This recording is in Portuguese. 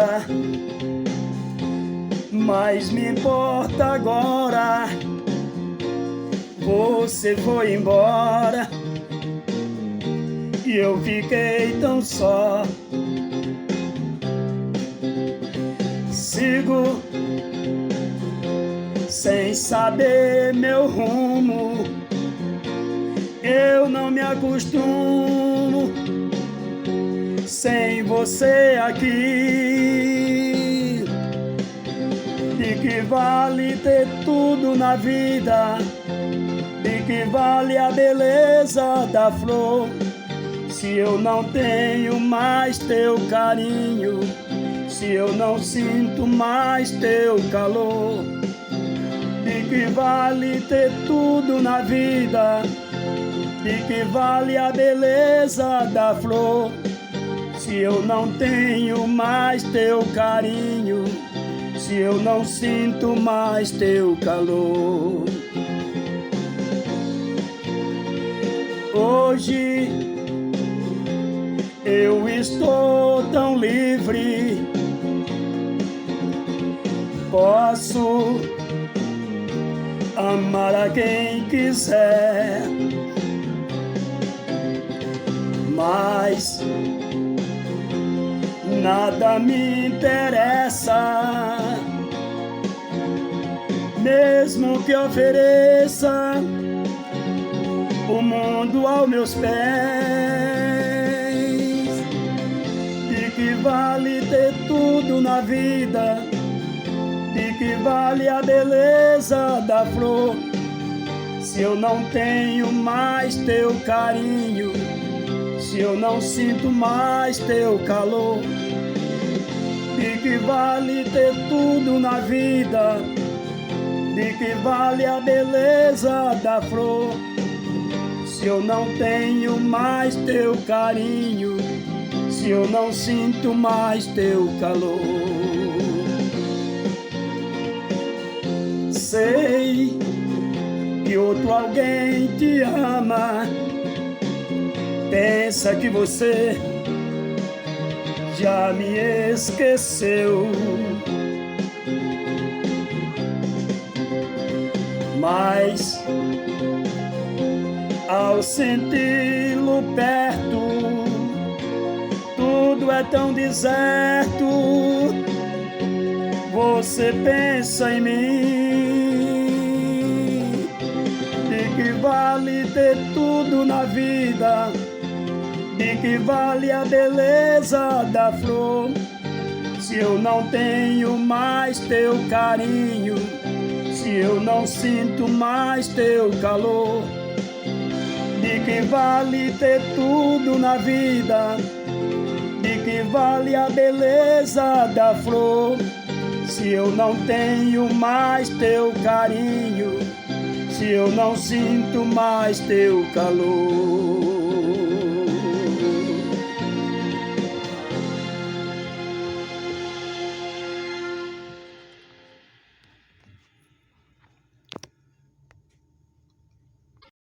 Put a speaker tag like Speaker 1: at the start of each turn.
Speaker 1: vida, mas me importa agora. Você foi embora e eu fiquei tão só. Sigo sem saber meu rumo, eu não me acostumo sem você aqui. De que vale ter tudo na vida? De que vale a beleza da flor, se eu não tenho mais teu carinho, se eu não sinto mais teu calor? De que vale ter tudo na vida? De que vale a beleza da flor, se eu não tenho mais teu carinho, se eu não sinto mais teu calor? Hoje eu estou tão livre, posso amar a quem quiser, mas nada me interessa, mesmo que ofereça o mundo aos meus pés. De que vale ter tudo na vida? De que vale a beleza da flor, se eu não tenho mais teu carinho, se eu não sinto mais teu calor? De que vale ter tudo na vida? De que vale a beleza da flor, se eu não tenho mais teu carinho, se eu não sinto mais teu calor? Sei que outro alguém te ama, pensa que você já me esqueceu, mas ao senti-lo perto, tudo é tão deserto. Você pensa em mim. De que vale ter tudo na vida? De que vale a beleza da flor, se eu não tenho mais teu carinho, se eu não sinto mais teu calor? De que vale ter tudo na vida? De que vale a beleza da flor, se eu não tenho mais teu carinho, se eu não sinto mais teu calor?